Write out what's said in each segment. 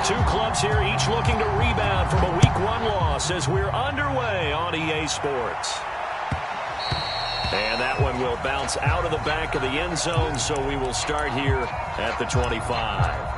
Two clubs here, each looking to rebound from a Week 1 loss as we're underway on EA Sports. And that one will bounce out of the back of the end zone, so we will start here at the 25.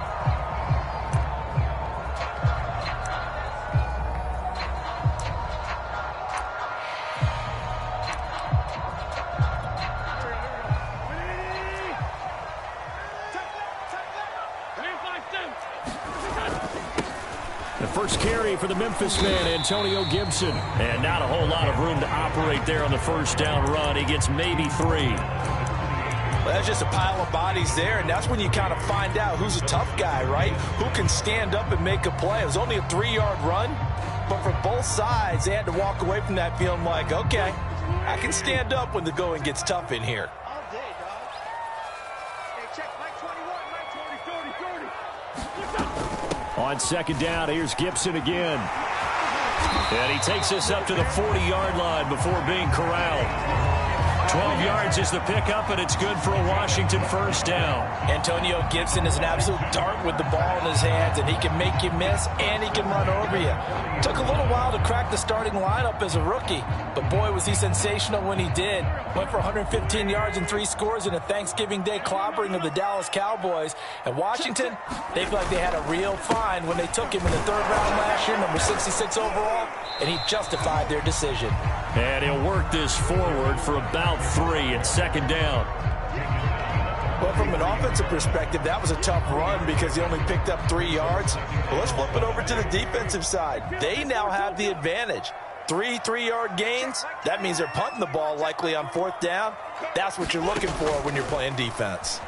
First carry for the Memphis man, Antonio Gibson. And not a whole lot of room to operate there on the first down run. He gets maybe 3. Well, that's just a pile of bodies there, and that's when you kind of find out who's a tough guy, right? Who can stand up and make a play. It was only a 3-yard run, but for both sides, they had to walk away from that feeling like, okay, I can stand up when the going gets tough in here. On second down, here's Gibson again. And he takes us up to the 40-yard line before being corralled. 12 yards is the pickup, and it's good for a Washington first down. Antonio Gibson is an absolute dart with the ball in his hands, and he can make you miss, and he can run over you. Took a little while to crack the starting lineup as a rookie, but boy, was he sensational when he did. Went for 115 yards and 3 scores in a Thanksgiving Day clobbering of the Dallas Cowboys. And Washington, they feel like they had a real find when they took him in the 3rd round last year, number 66 overall, and he justified their decision. And he'll work this forward for about 3 at second down. Well, from an offensive perspective, that was a tough run because he only picked up 3 yards. Well, let's flip it over to the defensive side. They now have the advantage. 3 3-yard gains. That means they're punting the ball likely on 4th down. That's what you're looking for when you're playing defense.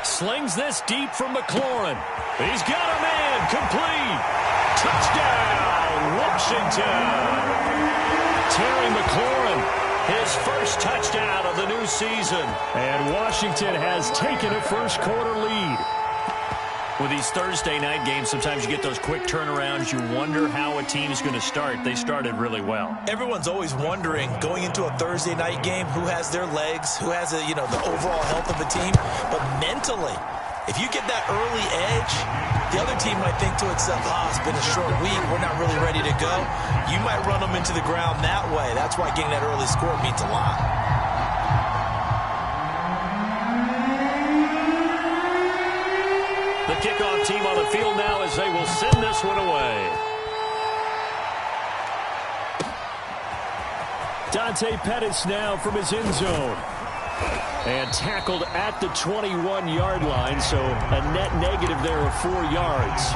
Slings this deep from McLaurin. He's got a man complete. Touchdown, Washington. Terry McLaurin, his first touchdown of the new season. And Washington has taken a first-quarter lead. With these Thursday night games, sometimes you get those quick turnarounds. You wonder how a team's going to start. They started really well. Everyone's always wondering, going into a Thursday night game, who has their legs, who has the overall health of a team. But mentally, if you get that early edge, the other team might think to itself, it's been a short week, we're not really ready to go. You might run them into the ground that way. That's why getting that early score means a lot. The kickoff team on the field now as they will send this one away. Dante Pettis now from his end zone. And tackled at the 21-yard line, so a net negative there of 4 yards.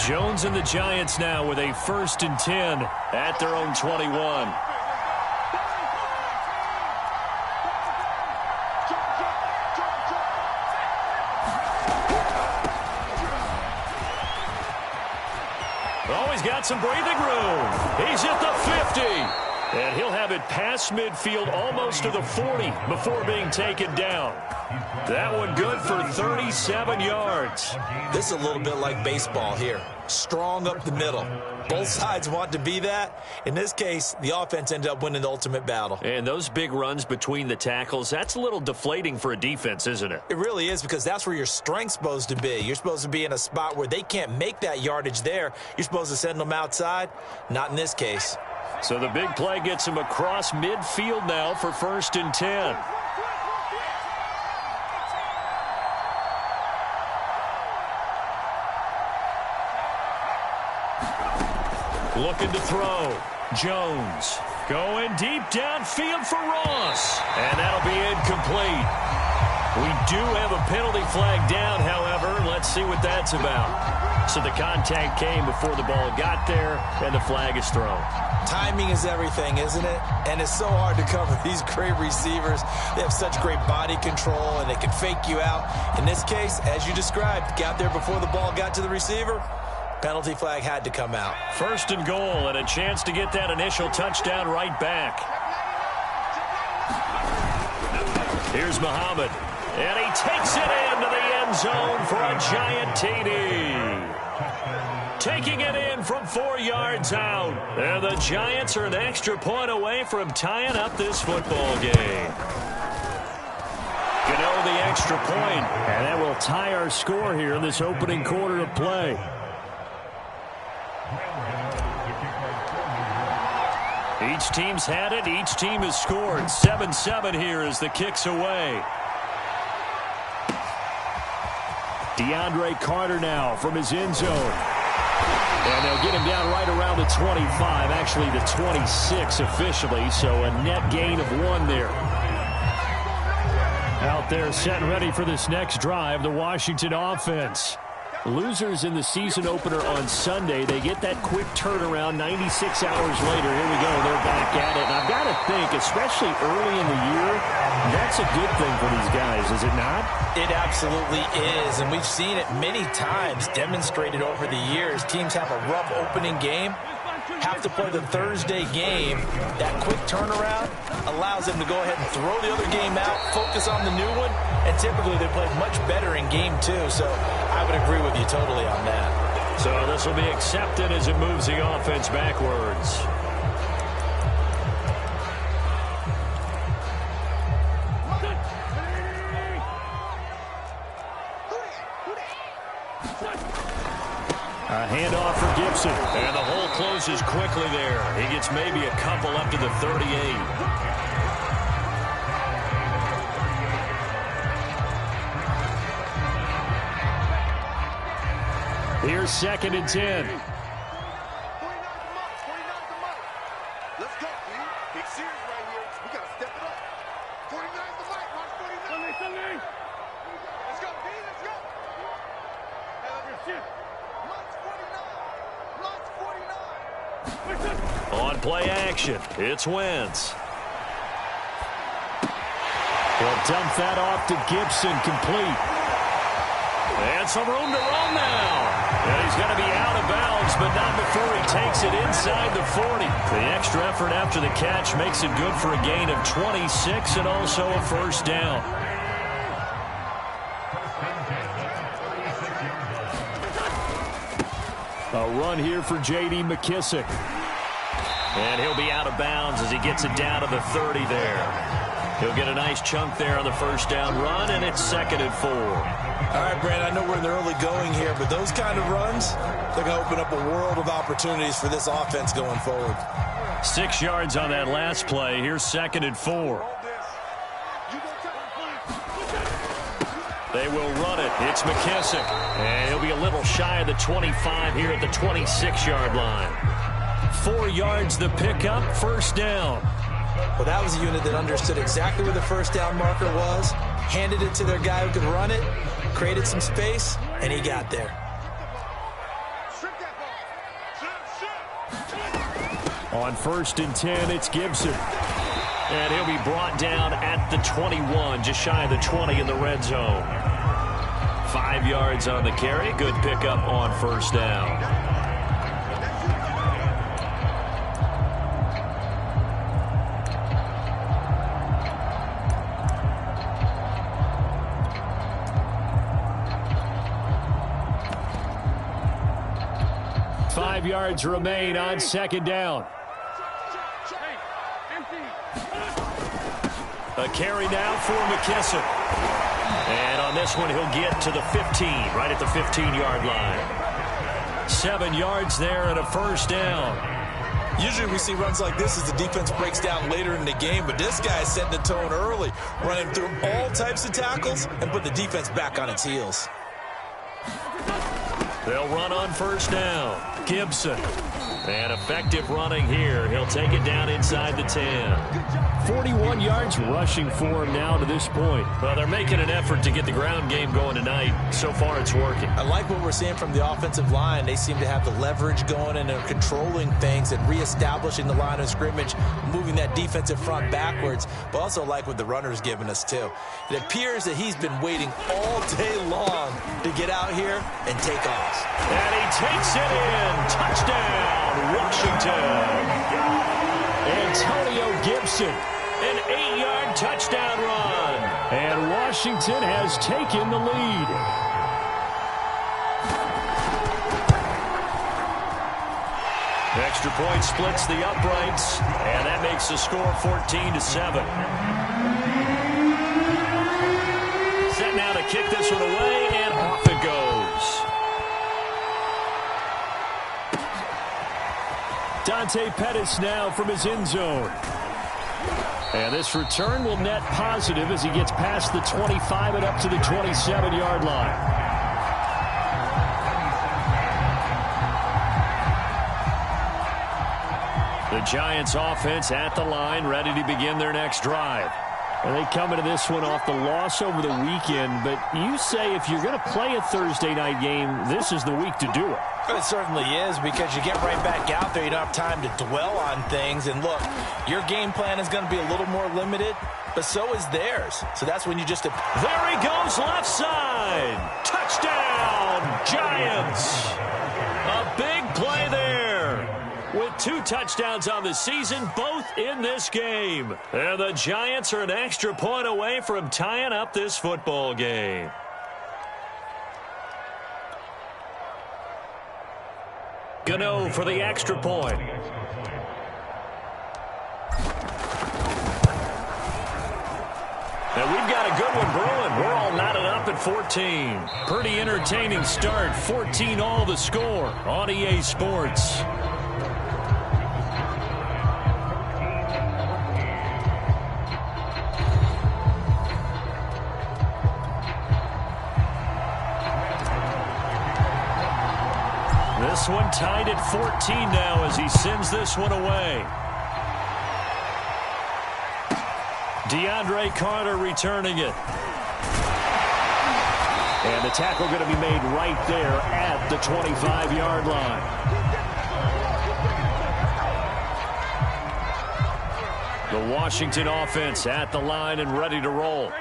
Jones and the Giants now with a 1st and 10 at their own 21. Got some breathing room. He's at the 50. And he'll have it past midfield almost to the 40 before being taken down. That one good for 37 yards. This is a little bit like baseball here. Strong up the middle. Both sides want to be that. In this case, the offense ended up winning the ultimate battle. And those big runs between the tackles, that's a little deflating for a defense, isn't it? It really is, because that's where your strength's supposed to be. You're supposed to be in a spot where they can't make that yardage there. You're supposed to send them outside. Not in this case. So the big play gets him across midfield now for 1st and 10. Looking to throw. Jones going deep downfield for Ross. And that'll be incomplete. We do have a penalty flag down, however. Let's see what that's about. So the contact came before the ball got there, and the flag is thrown. Timing is everything, isn't it? And it's so hard to cover these great receivers. They have such great body control, and they can fake you out. In this case, as you described, got there before the ball got to the receiver. Penalty flag had to come out. 1st and goal, and a chance to get that initial touchdown right back. Here's Muhammad, and he takes it into the end zone for a giant TD. taking it in from 4 yards out. And the Giants are an extra point away from tying up this football game. Gano the extra point, and that will tie our score here in this opening quarter of play. Each team's had it. Each team has scored. 7-7 here as the kick's away. DeAndre Carter now from his end zone. And they'll get him down right around the 25, actually the 26 officially, so a net gain of 1 there. Out there set and ready for this next drive, the Washington offense. Losers in the season opener on Sunday, they get that quick turnaround 96 hours later. Here we go, they're back at it. And I've got to think, especially early in the year, that's a good thing for these guys, is it not? It absolutely is, and we've seen it many times demonstrated over the years. Teams have a rough opening game, have to play the Thursday game. That quick turnaround allows them to go ahead and throw the other game out, focus on the new one, and typically they play much better in game 2. So I would agree with you totally on that. So this will be accepted as it moves the offense backwards. A handoff for Gibson. And the hole closes quickly there. He gets maybe a couple up to the 38. Here's 2nd and 10. Let's go, man. Big series right here. We got to step it up. 49's the mic. Watch 49. Let's go, D. Let's go. On play action, it's Wentz. He'll dump that off to Gibson, complete. And some room to run now. And he's going to be out of bounds, but not before he takes it inside the 40. The extra effort after the catch makes it good for a gain of 26 and also a first down. A run here for J.D. McKissic. And he'll be out of bounds as he gets it down to the 30 there. He'll get a nice chunk there on the first down run, and it's 2nd and 4. All right, Brand, I know we're in the early going here, but those kind of runs, they're going to open up a world of opportunities for this offense going forward. 6 yards on that last play. Here's 2nd and 4. They will run it. It's McKissic. And he'll be a little shy of the 25 here at the 26-yard line. 4 yards the pickup, first down. Well, that was a unit that understood exactly where the first down marker was, handed it to their guy who could run it, created some space, and he got there. On 1st and 10, it's Gibson. And he'll be brought down at the 21, just shy of the 20 in the red zone. 5 yards on the carry. Good pickup on first down. Yards remain on 2nd down. A carry now for McKissic. And on this one, he'll get to the 15, right at the 15-yard line. 7 yards there and a first down. Usually we see runs like this as the defense breaks down later in the game, but this guy is setting the tone early, running through all types of tackles and put the defense back on its heels. They'll run on first down. Gibson. And effective running here. He'll take it down inside the 10. 41 yards rushing for him now to this point. Well, they're making an effort to get the ground game going tonight. So far, it's working. I like what we're seeing from the offensive line. They seem to have the leverage going and they're controlling things and reestablishing the line of scrimmage, moving that defensive front backwards, but also like what the runner's giving us, too. It appears that he's been waiting all day long to get out here and take off. And he takes it in. Touchdown, Washington. Antonio Gibson. An 8-yard touchdown run. And Washington has taken the lead. Extra point splits the uprights, and that makes the score 14-7. Set now to kick this one away, and off it goes. Dante Pettis now from his end zone. And this return will net positive as he gets past the 25 and up to the 27-yard line. The Giants offense at the line, ready to begin their next drive. And they come into this one off the loss over the weekend, but you say if you're going to play a Thursday night game, this is the week to do it. It certainly is, because you get right back out there. You don't have time to dwell on things. And look, your game plan is going to be a little more limited, but so is theirs. So that's when you just... There he goes, left side. Touchdown, Giants. A big play there. With 2 touchdowns on the season, both in this game. And the Giants are an extra point away from tying up this football game. Gano for the extra point. And we've got a good one brewing. We're all knotted up at 14. Pretty entertaining start. 14 all the score on EA Sports. This one tied at 14 now as he sends this one away. DeAndre Carter returning it. And the tackle going to be made right there at the 25-yard line. The Washington offense at the line and ready to roll.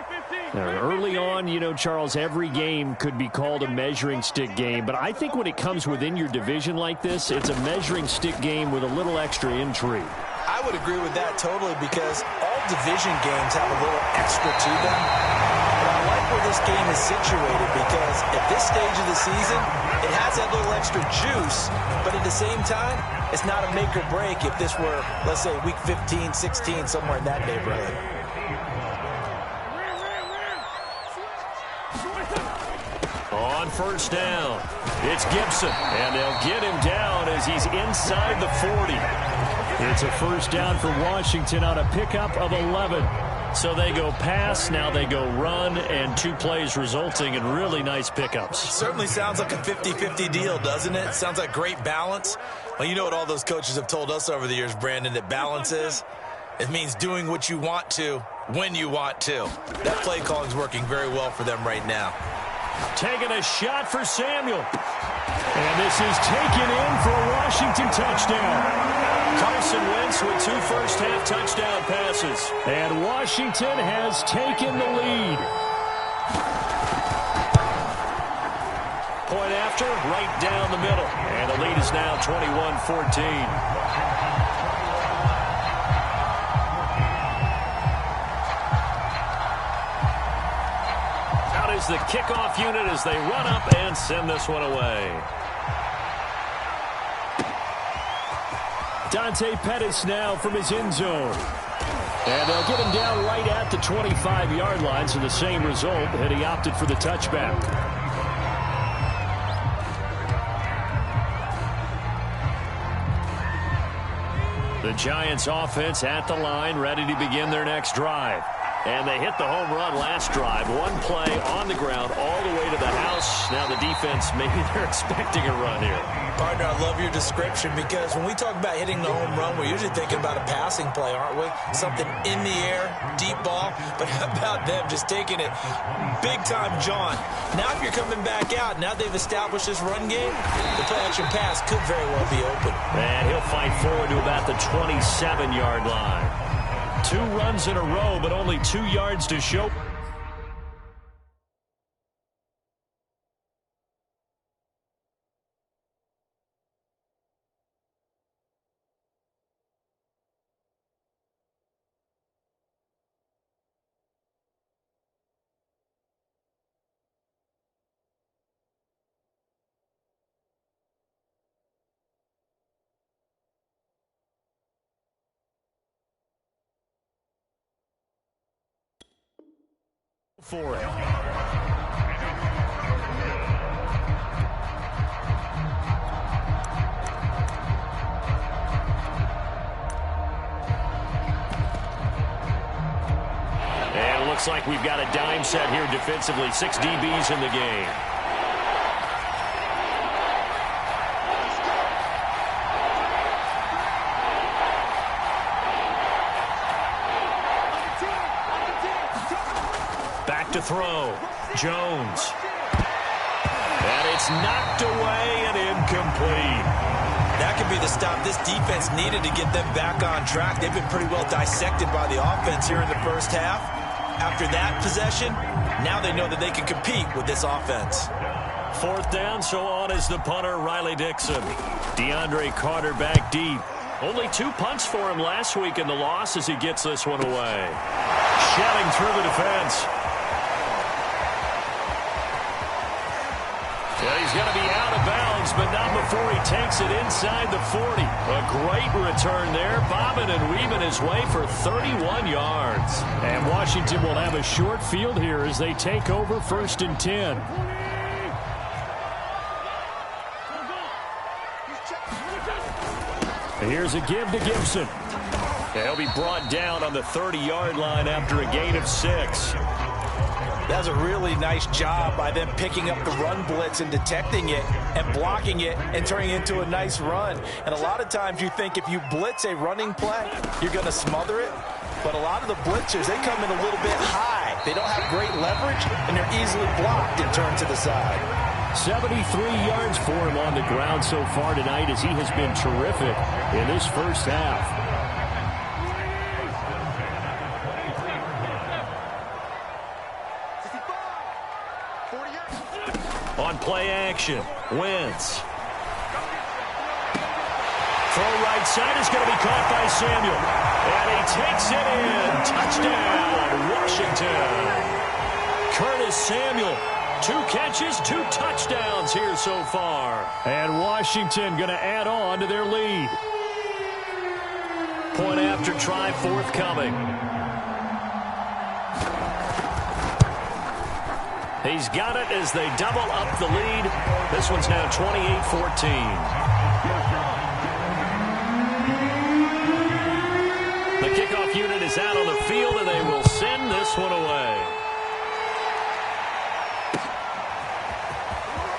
Now, early on, you know, Charles, every game could be called a measuring stick game. But I think when it comes within your division like this, it's a measuring stick game with a little extra intrigue. I would agree with that totally, because all division games have a little extra to them. But I like where this game is situated, because at this stage of the season, it has that little extra juice. But at the same time, it's not a make or break if this were, let's say, week 15, 16, somewhere in that neighborhood. On first down, it's Gibson, and they'll get him down as he's inside the 40. It's a first down for Washington on a pickup of 11. So they go pass, now they go run, and 2 plays resulting in really nice pickups. Certainly sounds like a 50-50 deal, doesn't it? Sounds like great balance. Well, you know what all those coaches have told us over the years, Brandon, that balance is? It means doing what you want to when you want to. That play calling is working very well for them right now. Taking a shot for Samuel. And this is taken in for a Washington touchdown. Carson Wentz with 2 first-half touchdown passes. And Washington has taken the lead. Point after, right down the middle. And the lead is now 21-14. Is the kickoff unit as they run up and send this one away. Dante Pettis now from his end zone. And they'll get him down right at the 25-yard line, so the same result, and he opted for the touchback. The Giants offense at the line, ready to begin their next drive. And they hit the home run last drive. 1 play on the ground all the way to the house. Now the defense, maybe they're expecting a run here. Partner, I love your description, because when we talk about hitting the home run, we're usually thinking about a passing play, aren't we? Something in the air, deep ball. But how about them just taking it big-time John? Now if you're coming back out, now they've established this run game, the play-action pass could very well be open. And he'll fight forward to about the 27-yard line. 2 runs in a row, but only 2 yards to show. for it. And it looks like we've got a dime set here defensively. 6 DBs in the game. Back to throw. Jones. And it's knocked away and incomplete. That could be the stop this defense needed to get them back on track. They've been pretty well dissected by the offense here in the first half. After that possession, now they know that they can compete with this offense. 4th down, so on is the punter, Riley Dixon. DeAndre Carter back deep. Only 2 punts for him last week in the loss as he gets this one away. Shedding through the defense. Yeah, he's going to be out of bounds, but not before he takes it inside the 40. A great return there, bobbing and weaving his way for 31 yards. And Washington will have a short field here as they take over 1st and 10. Here's a give to Gibson. He'll be brought down on the 30-yard line after a gain of 6. That was a really nice job by them picking up the run blitz and detecting it and blocking it and turning it into a nice run. And a lot of times you think if you blitz a running play, you're going to smother it. But a lot of the blitzers, they come in a little bit high. They don't have great leverage, and they're easily blocked and turned to the side. 73 yards for him on the ground so far tonight as he has been terrific in this first half. On play action, Wentz. Throw right side is going to be caught by Samuel. And he takes it in. Touchdown, Washington. Curtis Samuel. 2 catches, 2 touchdowns here so far. And Washington going to add on to their lead. Point after try forthcoming. He's got it as they double up the lead. This one's now 28-14. The kickoff unit is out on the field, and they will send this one away.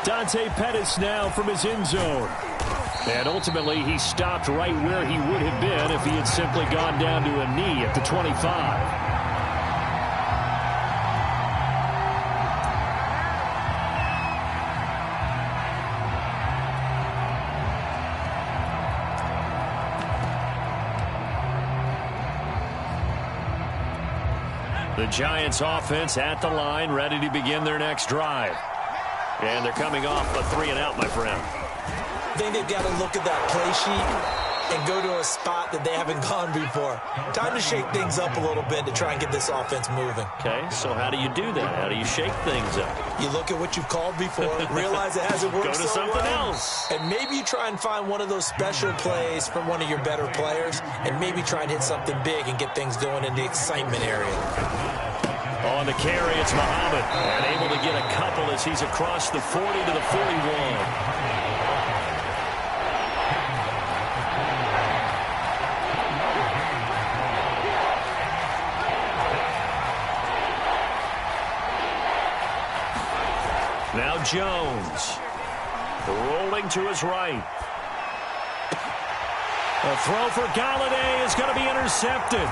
Dante Pettis now from his end zone. And ultimately, he stopped right where he would have been if he had simply gone down to a knee at the 25. The Giants offense at the line, ready to begin their next drive. And they're coming off a 3-and-out, my friend. I think they've got to look at that play sheet and go to a spot that they haven't gone before. Time to shake things up a little bit to try and get this offense moving. Okay, so how do you do that? How do you shake things up? You look at what you've called before, realize it hasn't worked Go to so something well, else. and maybe you try and find one of those special plays from one of your better players, and maybe try and hit something big and get things going in the excitement area. On the carry, it's Muhammad. And able to get a couple as he's across the 40 to the 41. Now Jones. Rolling to his right. A throw for Galladay is going to be intercepted.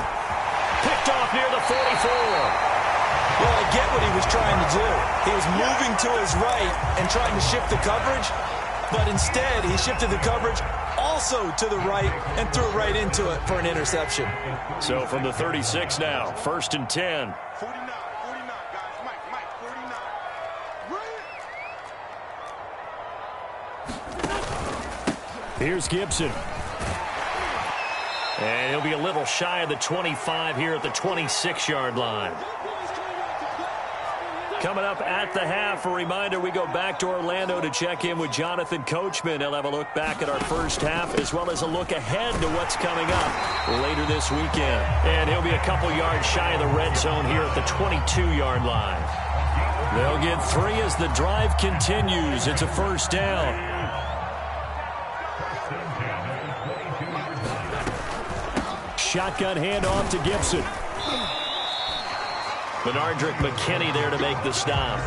Picked off near the 44. Well, I get what he was trying to do. He was moving to his right and trying to shift the coverage, but instead he shifted the coverage also to the right and threw it right into it for an interception. So from the 36 now, 1st and 10. 49, guys. Mike, 49. Here's Gibson. And he'll be a little shy of the 25 here at the 26-yard line. Coming up at the half, a reminder, we go back to Orlando to check in with Jonathan Coachman. He'll have a look back at our first half as well as a look ahead to what's coming up later this weekend. And he'll be a couple yards shy of the red zone here at the 22-yard line. They'll get 3 as the drive continues. It's a first down. Shotgun handoff to Gibson. Benardrick McKinney there to make the stop.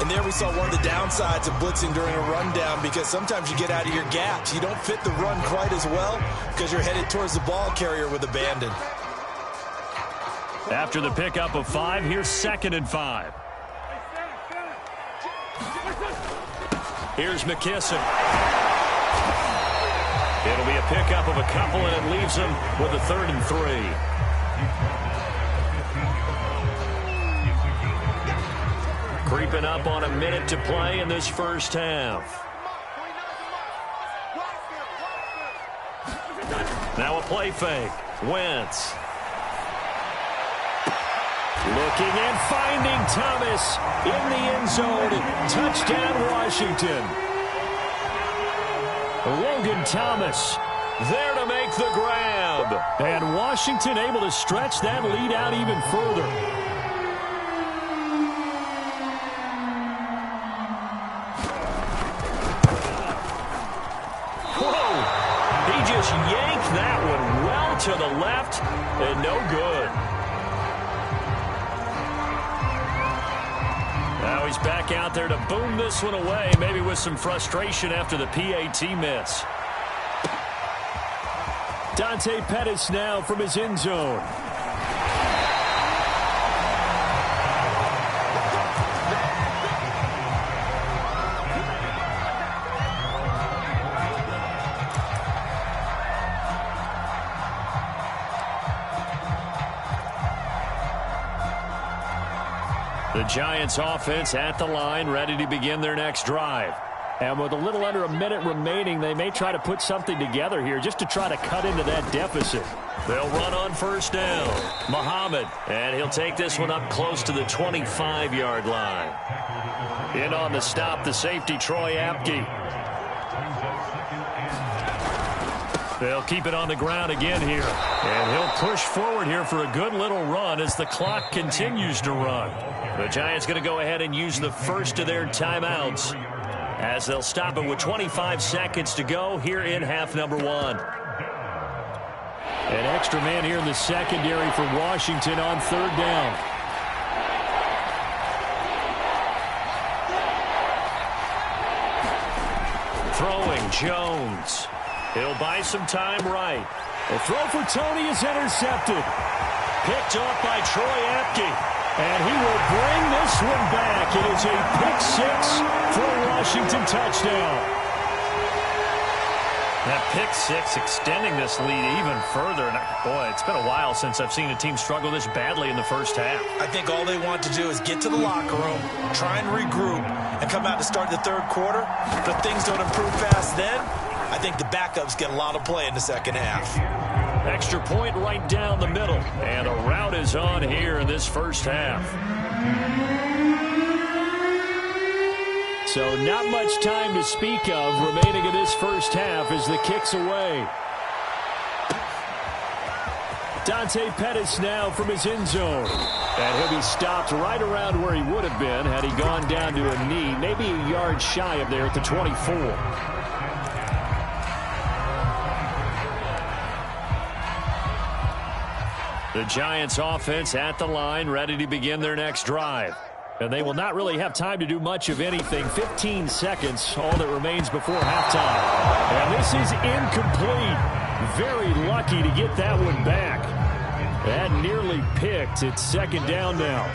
And there we saw one of the downsides of blitzing during a rundown, because sometimes you get out of your gaps. You don't fit the run quite as well because you're headed towards the ball carrier with abandon. After the pickup of 5, here's 2nd and 5. Here's McKissick. It'll be a pickup of a couple, and it leaves them with a 3rd and 3. Creeping up on a minute to play in this first half. Now a play fake. Wentz. Looking and finding Thomas in the end zone. Touchdown, Washington. Logan Thomas there to make the grab. And Washington able to stretch that lead out even further. Yanked that one well to the left, and no good. Now he's back out there to boom this one away, maybe with some frustration after the PAT miss. Dante Pettis now from his end zone. The Giants offense at the line, ready to begin their next drive. And with a little under a minute remaining, they may try to put something together here just to try to cut into that deficit. They'll run on first down. Muhammad, and he'll take this one up close to the 25-yard line. In on the stop, the safety, Troy Apke. They'll keep it on the ground again here. And he'll push forward here for a good little run as the clock continues to run. The Giants going to go ahead and use the first of their timeouts as they'll stop it with 25 seconds to go here in half number 1. An extra man here in the secondary for Washington on 3rd down. Throwing Jones. He'll buy some time right. The throw for Tony is intercepted. Picked off by Troy Apke. And he will bring this one back. It is a pick-6 for a Washington touchdown. That pick-6 extending this lead even further. And boy, it's been a while since I've seen a team struggle this badly in the first half. I think all they want to do is get to the locker room, try and regroup, and come out to start the 3rd quarter. But if things don't improve fast then, I think the backups get a lot of play in the second half. Extra point right down the middle. And a route is on here in this first half. So not much time to speak of remaining in this first half as the kick's away. Dante Pettis now from his end zone. And he'll be stopped right around where he would have been had he gone down to a knee, maybe a yard shy of there at the 24. The Giants offense at the line, ready to begin their next drive. And they will not really have time to do much of anything. 15 seconds, all that remains before halftime. And this is incomplete. Very lucky to get that one back. That nearly picked. It's 2nd down now.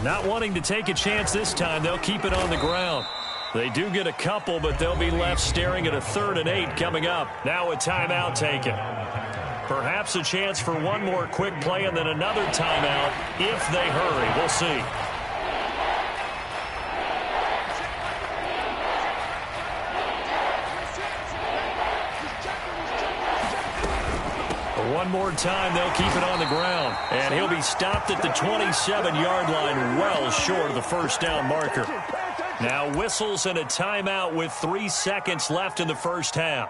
Not wanting to take a chance this time, they'll keep it on the ground. They do get a couple, but they'll be left staring at a 3rd and 8 coming up. Now a timeout taken. Perhaps a chance for one more quick play and then another timeout if they hurry. We'll see. One more time, they'll keep it on the ground. And he'll be stopped at the 27-yard line, well short of the first down marker. Now whistles and a timeout with 3 seconds left in the first half.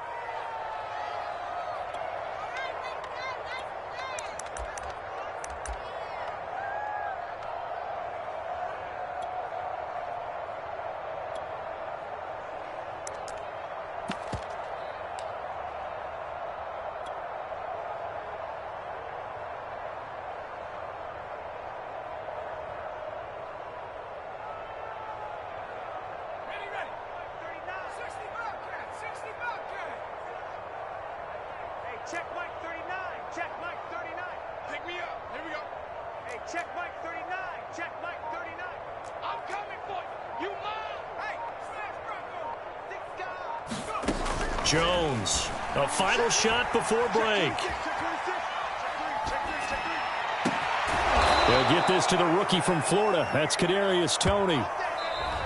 Check Mike 39. Check Mike 39. Pick me up. Here we go. Hey, check Mike 39. Check Mike 39. I'm coming for you. You mine. Hey, smash Bronco. 6 guys. Jones, a final shot before break. They'll get this to the rookie from Florida. That's Kadarius Toney.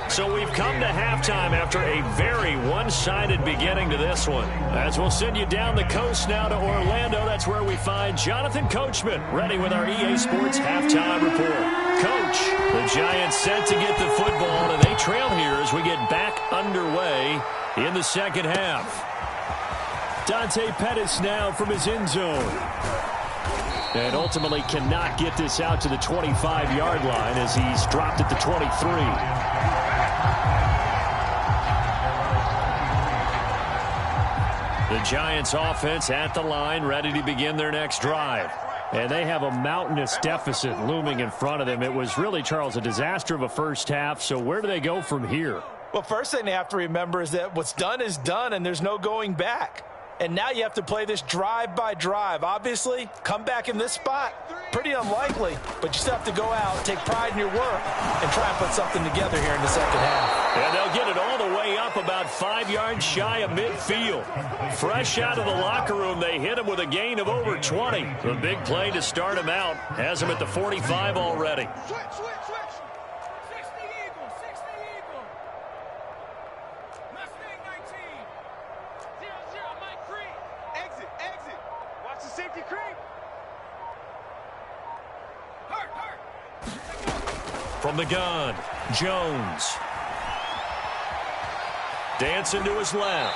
So we've come to halftime after a very one-sided beginning to this one. As we'll send you down the coast now to Orlando, that's where we find Jonathan Coachman, ready with our EA Sports Halftime Report. Coach, the Giants set to get the football, and they trail here as we get back underway in the second half. Dante Pettis now from his end zone. And ultimately cannot get this out to the 25-yard line as he's dropped at the 23. The Giants offense at the line, ready to begin their next drive. And they have a mountainous deficit looming in front of them. It was really, Charles, a disaster of a first half. So where do they go from here? Well, first thing they have to remember is that what's done is done, and there's no going back. And now you have to play this drive by drive. Obviously, come back in this spot, pretty unlikely, but you still have to go out, take pride in your work, and try and put something together here in the second half. And they'll get it all the way up about 5 yards shy of midfield. Fresh out of the locker room, they hit him with a gain of over 20. The big play to start him out has him at the 45 already. Switch. 60 Eagle. 60 Eagle. Mustang 19. 0-0, Mike Creed. Exit. Watch the safety creep. Hurt. From the gun, Jones. Dancing to his left.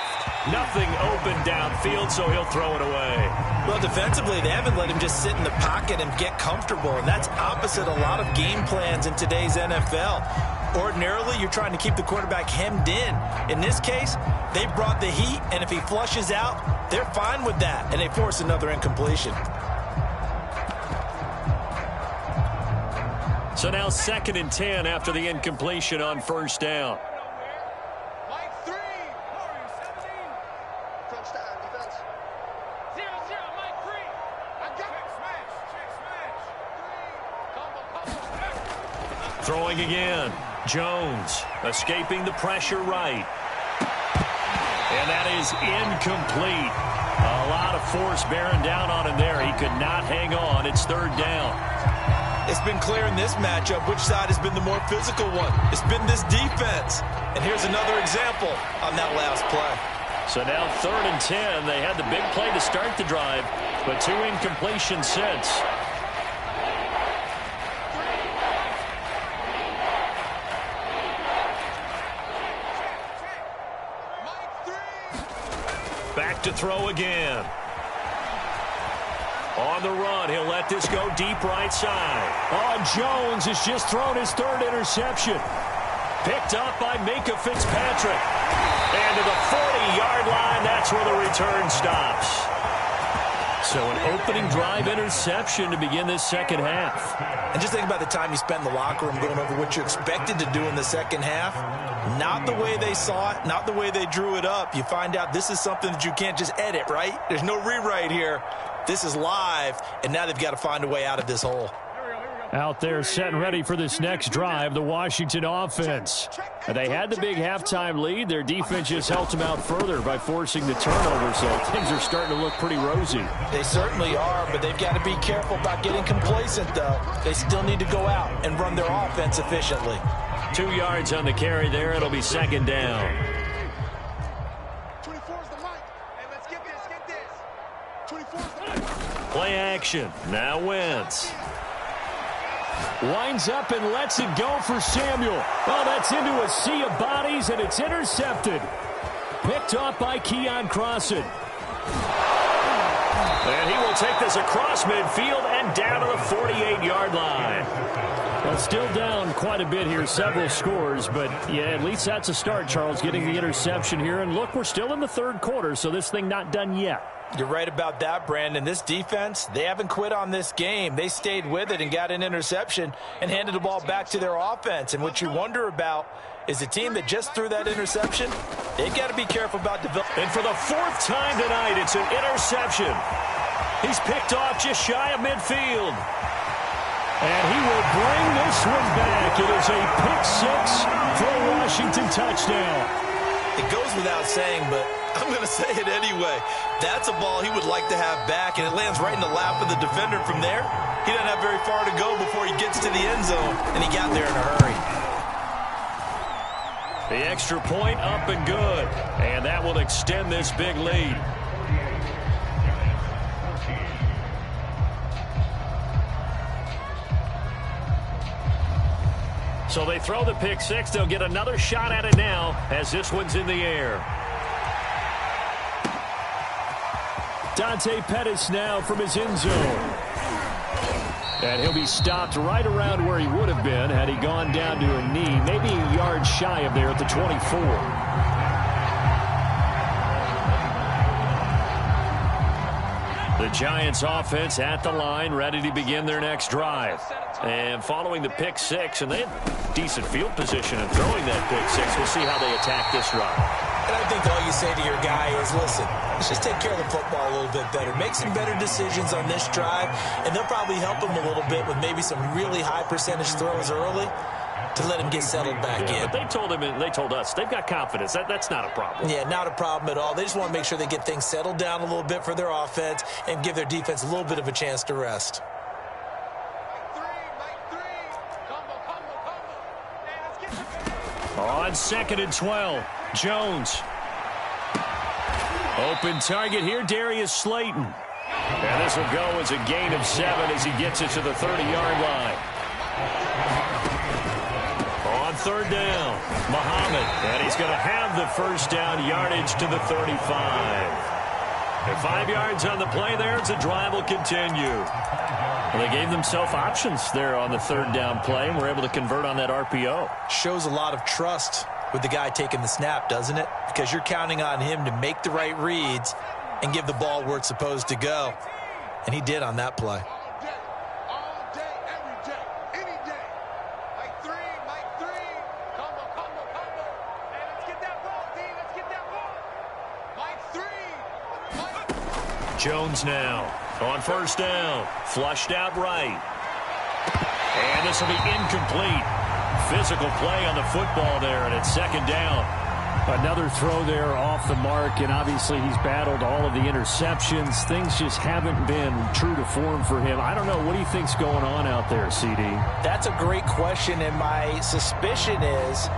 Nothing open downfield, so he'll throw it away. Well, defensively, they haven't let him just sit in the pocket and get comfortable, and that's opposite a lot of game plans in today's NFL. Ordinarily, you're trying to keep the quarterback hemmed in. In this case, they brought the heat, and if he flushes out, they're fine with that, and they force another incompletion. So now 2nd and 10 after the incompletion on first down. Mike 3. Warrior 17. Touchdown defense. 0-0, Mike Creed. I got it. Check smash. Throwing again. Jones escaping the pressure right. And that is incomplete. A lot of force bearing down on him there. He could not hang on. It's 3rd down. It's been clear in this matchup which side has been the more physical one. It's been this defense. And here's another example on that last play. So now 3rd and 10. They had the big play to start the drive, but 2 incompletions since. Back to throw again. On the run, he'll let this go deep right side. Oh, Jones has just thrown his 3rd interception. Picked up by Minkah Fitzpatrick. And to the 40-yard line, that's where the return stops. So an opening drive interception to begin this second half. And just think about the time you spent in the locker room going over what you expected to do in the second half. Not the way they saw it, not the way they drew it up. You find out this is something that you can't just edit, right? There's no rewrite here. This is live, and now they've got to find a way out of this hole. Out there set and ready for this next drive, the Washington offense. They had the big halftime lead. Their defense just helped them out further by forcing the turnover, so things are starting to look pretty rosy. They certainly are, but they've got to be careful about getting complacent, though. They still need to go out and run their offense efficiently. 2 yards on the carry there. It'll be 2nd down. 24's the mic. Hey, let's get this. 24's the mic. Play action. Now Wentz. Winds up and lets it go for Samuel. Oh, that's into a sea of bodies, and it's intercepted. Picked off by Keon Crossan. And he will take this across midfield and down to the 48-yard line. Well, still down quite a bit here, several scores, but yeah, at least that's a start, Charles, getting the interception here. And look, we're still in the third quarter, so this thing not done yet. You're right about that, Brandon. This defense, they haven't quit on this game. They stayed with it and got an interception and handed the ball back to their offense. And what you wonder about is a team that just threw that interception, they've got to be careful about developing. And for the fourth time tonight, it's an interception. He's picked off just shy of midfield. And he will bring this one back. It is a pick-6 for a Washington touchdown. It goes without saying, but I'm going to say it anyway. That's a ball he would like to have back, and it lands right in the lap of the defender. From there, he doesn't have very far to go before he gets to the end zone, and he got there in a hurry. The extra point up and good, and that will extend this big lead. So they throw the pick-6. They'll get another shot at it now as this one's in the air. Dante Pettis now from his end zone. And he'll be stopped right around where he would have been had he gone down to a knee, maybe a yard shy of there at the 24. The Giants offense at the line, ready to begin their next drive. And following the pick-6, and they had decent field position in throwing that pick-6. We'll see how they attack this drive. And I think all you say to your guy is, listen, let's just take care of the football a little bit better. Make some better decisions on this drive, and they'll probably help him a little bit with maybe some really high percentage throws early to let him get settled back in. But they told him, and they told us, they've got confidence. That's not a problem. Yeah, not a problem at all. They just want to make sure they get things settled down a little bit for their offense and give their defense a little bit of a chance to rest. On 2nd and 12, Jones. Open target here, Darius Slayton. And this will go as a gain of 7 as he gets it to the 30-yard line. On 3rd down, Muhammad. And he's going to have the first down, yardage to the 35. And 5 yards on the play there as the drive will continue. Well, they gave themselves options there on the 3rd down play and were able to convert on that RPO. Shows a lot of trust with the guy taking the snap, doesn't it? Because you're counting on him to make the right reads and give the ball where it's supposed to go. And he did on that play. All day, every day, any day. Mike 3, Mike 3. Combo. Hey, let's get that ball, D. Let's get that ball. Mike 3. Jones now on 1st down. Flushed out right. And this will be incomplete. Physical play on the football there, and it's 2nd down. Another throw there off the mark, and obviously he's battled all of the interceptions. Things just haven't been true to form for him. I don't know. What do you think's going on out there, CD? That's a great question, and my suspicion is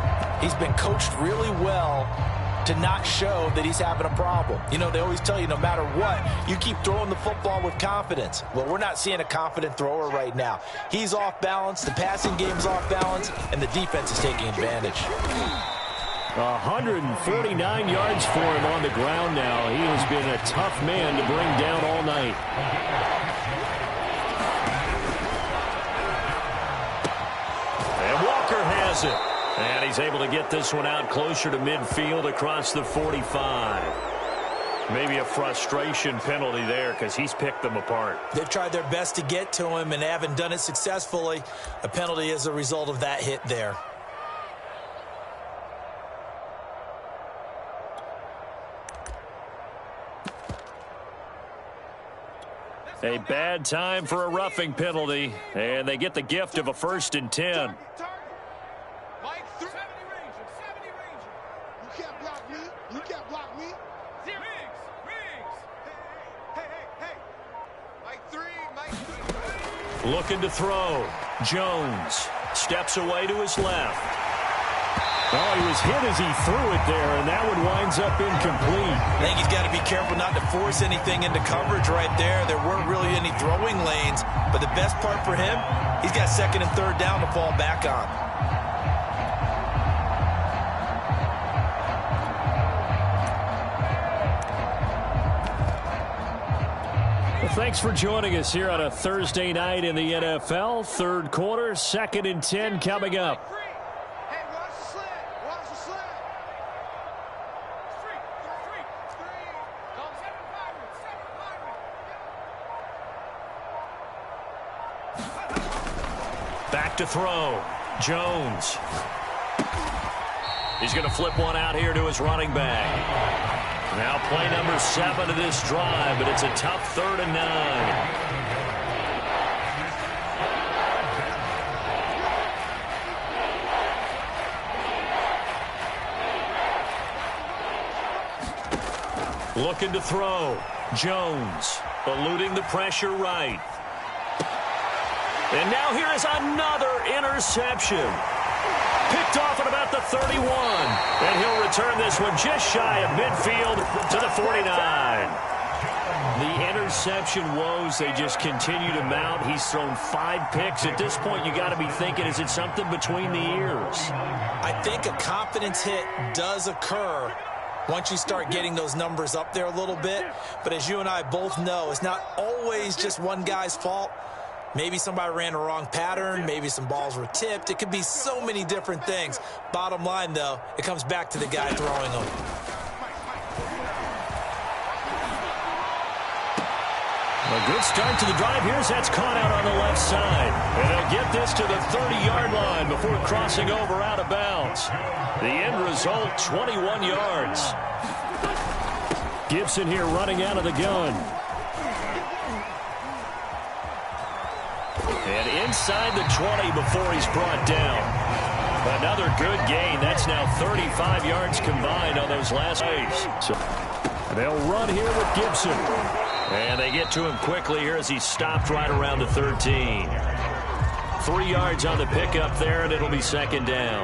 he's been coached really well to not show that he's having a problem. You know, they always tell you no matter what, you keep throwing the football with confidence. Well, we're not seeing a confident thrower right now. He's off balance, the passing game's off balance, and the defense is taking advantage. 149 yards for him on the ground now. He has been a tough man to bring down all night. And Walker has it. And he's able to get this one out closer to midfield across the 45. Maybe a frustration penalty there because he's picked them apart. They've tried their best to get to him and haven't done it successfully. A penalty as a result of that hit there. A bad time for a roughing penalty, and they get the gift of a 1st and 10. Mike 3. 70 Ranger. You can't block me. You can't block me. Rings. Hey. Mike 3. Looking to throw. Jones steps away to his left. Oh, he was hit as he threw it there, and that one winds up incomplete. I think he's got to be careful not to force anything into coverage right there. There weren't really any throwing lanes, but the best part for him, he's got second and third down to fall back on. Well, thanks for joining us here on a Thursday night in the NFL. Third quarter, 2nd and 10 coming up. Back to throw. Jones. He's going to flip one out here to his running back. Now play number 7 of this drive, but it's a tough 3rd and 9. Looking to throw. Jones eluding the pressure right. And now here is another interception. Picked off at about the 31. And he'll return this one just shy of midfield to the 49. The interception woes, they just continue to mount. He's thrown 5 picks. At this point, you got to be thinking, is it something between the ears? I think a confidence hit does occur once you start getting those numbers up there a little bit. But as you and I both know, it's not always just one guy's fault. Maybe somebody ran a wrong pattern. Maybe some balls were tipped. It could be so many different things. Bottom line, though, it comes back to the guy throwing them. A good start to the drive. Here's that's caught out on the left side. And they'll get this to the 30-yard line before crossing over out of bounds. The end result, 21 yards. Gibson here running out of the gun. And inside the 20 before he's brought down. Another good gain. That's now 35 yards combined on those last plays. So they'll run here with Gibson. And they get to him quickly here as he stopped right around the 13. 3 yards on the pickup there, and it'll be 2nd down.